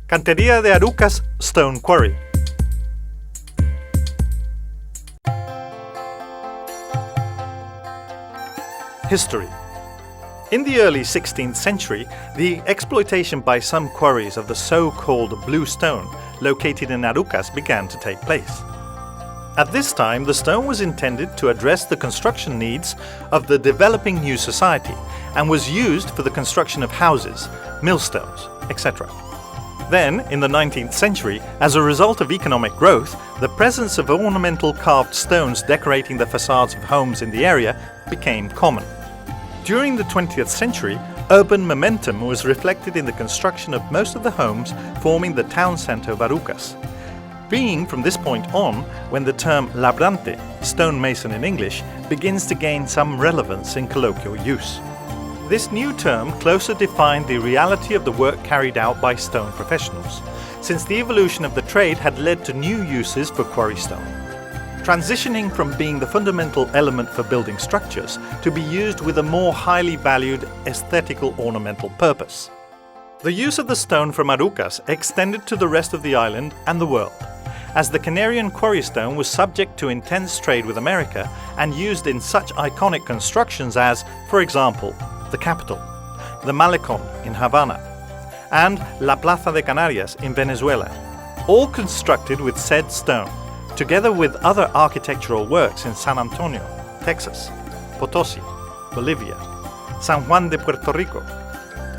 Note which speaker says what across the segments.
Speaker 1: Canteria de Arucas Stone Quarry. History. In the early 16th century, the exploitation by some quarries of the so-called blue stone located in Arucas began to take place. At this time, the stone was intended to address the construction needs of the developing new society and was used for the construction of houses, millstones, etc. Then, in the 19th century, as a result of economic growth, the presence of ornamental carved stones decorating the facades of homes in the area became common. During the 20th century, urban momentum was reflected in the construction of most of the homes forming the town centre of Arucas, being from this point on when the term labrante, stonemason in English, begins to gain some relevance in colloquial use. This new term closer defined the reality of the work carried out by stone professionals, since the evolution of the trade had led to new uses for quarry stone, transitioning from being the fundamental element for building structures to be used with a more highly valued aesthetical ornamental purpose. The use of the stone from Arucas extended to the rest of the island and the world, as the Canarian quarry stone was subject to intense trade with America and used in such iconic constructions as, for example, the Capitol, the Malecón in Havana, and La Plaza de Canarias in Venezuela, all constructed with said stone, together with other architectural works in San Antonio, Texas, Potosi, Bolivia, San Juan de Puerto Rico,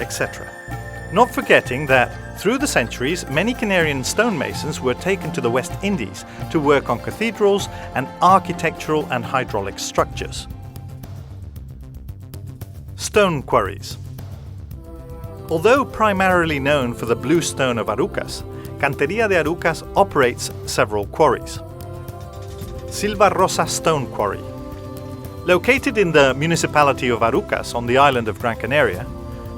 Speaker 1: etc. Not forgetting that, through the centuries, many Canarian stonemasons were taken to the West Indies to work on cathedrals and architectural and hydraulic structures. Stone quarries. Although primarily known for the blue stone of Arucas, Canteria de Arucas operates several quarries. Silva Rosa Stone Quarry. Located in the municipality of Arucas on the island of Gran Canaria,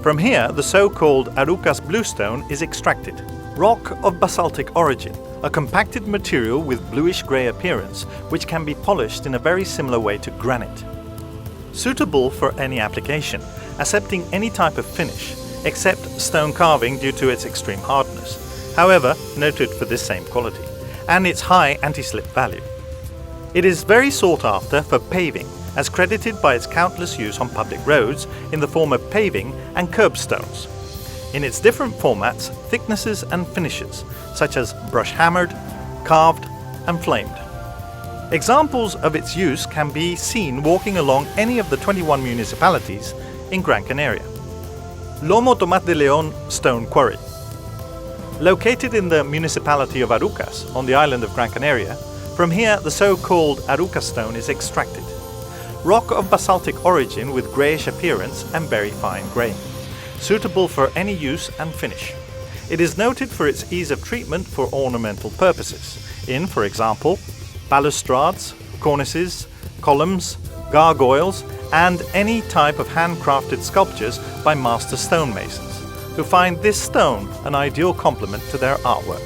Speaker 1: from here the so-called Arucas bluestone is extracted. Rock of basaltic origin, a compacted material with bluish-grey appearance which can be polished in a very similar way to granite. Suitable for any application, accepting any type of finish, except stone carving due to its extreme hardness, however noted for this same quality, and its high anti-slip value. It is very sought after for paving, as credited by its countless use on public roads in the form of paving and curbstones, in its different formats, thicknesses and finishes, such as brush-hammered, carved and flamed. Examples of its use can be seen walking along any of the 21 municipalities in Gran Canaria. Lomo Tomás de León Stone Quarry. Located in the municipality of Arucas on the island of Gran Canaria, from here the so-called Arucas stone is extracted. Rock of basaltic origin with greyish appearance and very fine grain, suitable for any use and finish. It is noted for its ease of treatment for ornamental purposes, in, for example, balustrades, cornices, columns, gargoyles, and any type of handcrafted sculptures by master stonemasons, who find this stone an ideal complement to their artwork.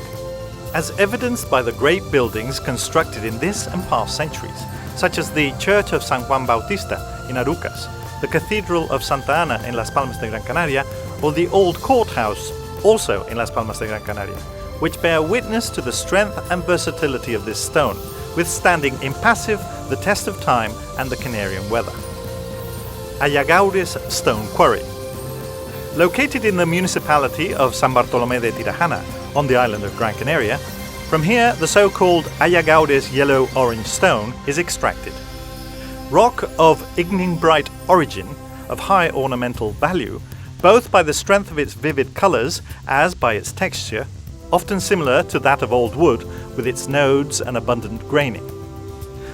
Speaker 1: As evidenced by the great buildings constructed in this and past centuries, such as the Church of San Juan Bautista in Arucas, the Cathedral of Santa Ana in Las Palmas de Gran Canaria, or the old courthouse, also in Las Palmas de Gran Canaria, which bear witness to the strength and versatility of this stone, withstanding impassive the test of time and the Canarian weather. Ayagaures Stone Quarry. Located in the municipality of San Bartolomé de Tirajana on the island of Gran Canaria, from here the so-called Ayagaures yellow-orange stone is extracted. Rock of ignimbrite origin, of high ornamental value, both by the strength of its vivid colours as by its texture, often similar to that of old wood with its nodes and abundant graining.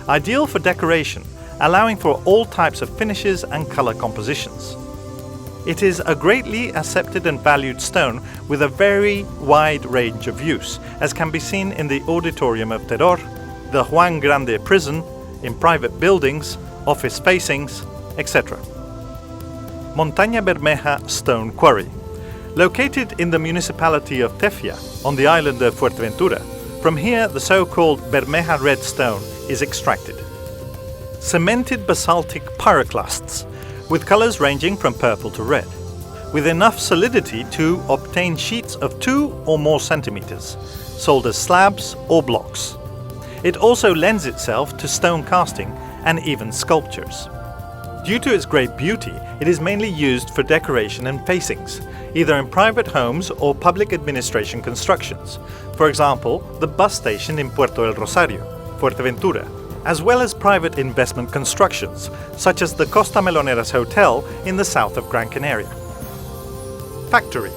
Speaker 1: Ideal for decoration, allowing for all types of finishes and colour compositions. It is a greatly accepted and valued stone with a very wide range of use, as can be seen in the Auditorium of Terror, the Juan Grande prison, in private buildings, office facings, etc. Montaña Bermeja Stone Quarry. Located in the municipality of Tefia, on the island of Fuerteventura, from here the so-called Bermeja red stone is extracted. Cemented basaltic pyroclasts, with colours ranging from purple to red. with enough solidity to obtain sheets of 2 or more centimeters, sold as slabs or blocks. It also lends itself to stone casting and even sculptures. Due to its great beauty, it is mainly used for decoration and facings, either in private homes or public administration constructions. For example, the bus station in Puerto del Rosario, Fuerteventura, as well as private investment constructions, such as the Costa Meloneras Hotel in the south of Gran Canaria. Factory.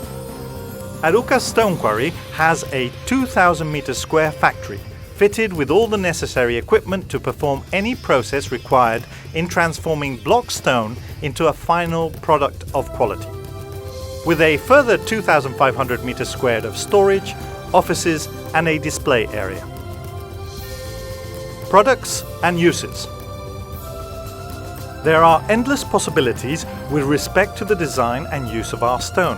Speaker 1: Arucas Stone Quarry has a 2,000-meter square factory, fitted with all the necessary equipment to perform any process required in transforming block stone into a final product of quality. With a further 2,500 meters squared of storage, offices, and a display area. Products and uses. There are endless possibilities with respect to the design and use of our stone,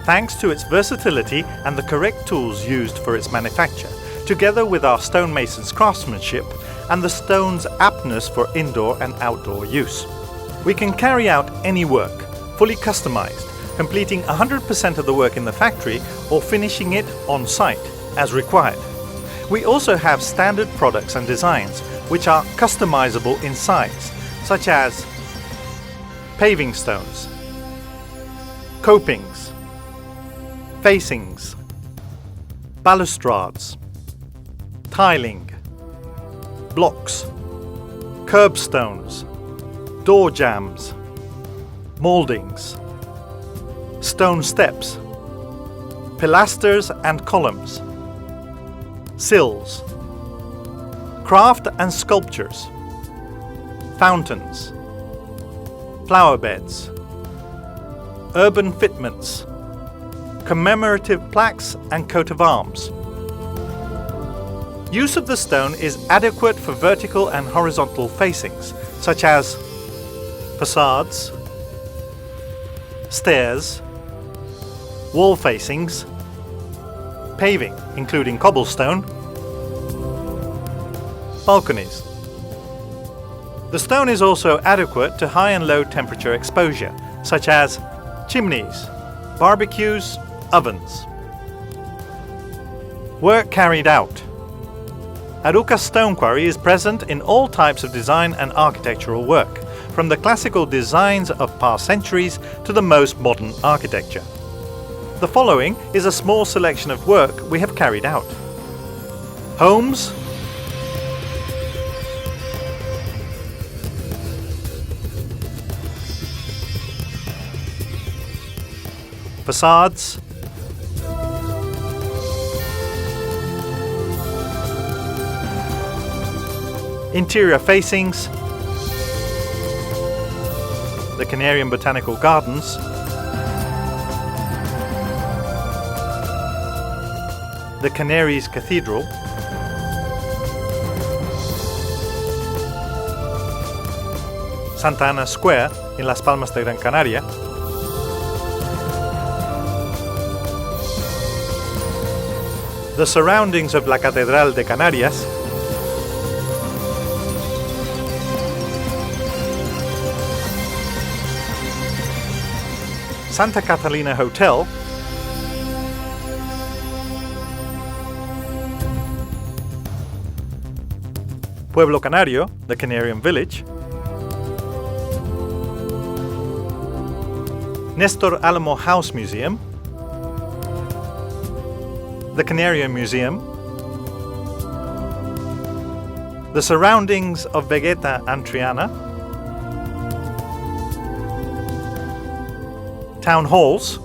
Speaker 1: thanks to its versatility and the correct tools used for its manufacture, together with our stonemason's craftsmanship and the stone's aptness for indoor and outdoor use. We can carry out any work, fully customized, completing 100% of the work in the factory or finishing it on site, as required. We also have standard products and designs which are customizable in size, such as paving stones, copings, facings, balustrades, tiling, blocks, curbstones, door jambs, moldings, stone steps, pilasters and columns, sills, craft and sculptures, fountains, flower beds, urban fitments, commemorative plaques and coat of arms. Use of the stone is adequate for vertical and horizontal facings, such as facades, stairs, wall facings, paving, including cobblestone, balconies. The stone is also adequate to high and low temperature exposure, such as chimneys, barbecues, ovens. Work carried out. Arucas Stone Quarry is present in all types of design and architectural work, from the classical designs of past centuries to the most modern architecture. The following is a small selection of work we have carried out. Homes, facades, interior facings, the Canarian Botanical Gardens, the Canaries Cathedral, Santa Ana Square in Las Palmas de Gran Canaria, the surroundings of La Catedral de Canarias, Santa Catalina Hotel, Pueblo Canario, the Canarian village, Nestor Alamo House Museum, the Canarian Museum, the surroundings of Vegeta and Triana, town halls,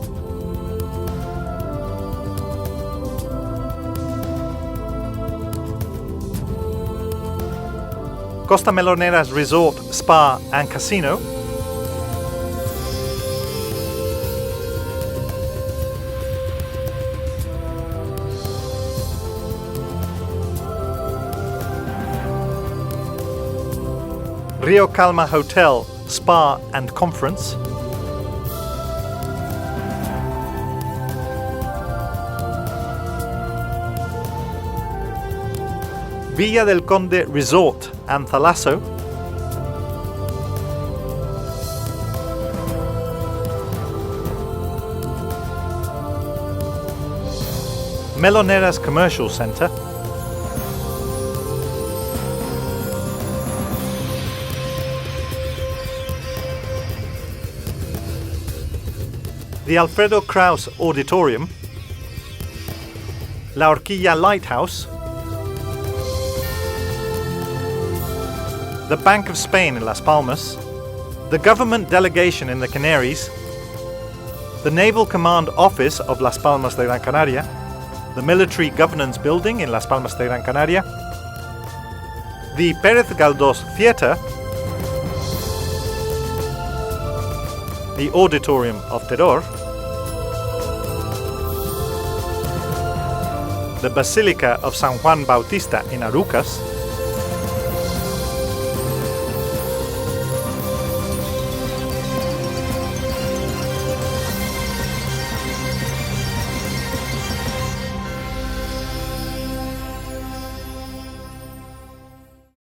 Speaker 1: Costa Meloneras Resort, Spa and Casino, Rio Calma Hotel, Spa and Conference, Villa del Conde Resort and Thalasso, Meloneras Commercial Center, the Alfredo Kraus Auditorium, La Horquilla Lighthouse, the Bank of Spain in Las Palmas, the government delegation in the Canaries, the Naval Command Office of Las Palmas de Gran Canaria, the Military Governance Building in Las Palmas de Gran Canaria, the Pérez Galdós Theatre, the Auditorium of Terror, the Basilica of San Juan Bautista in Arucas,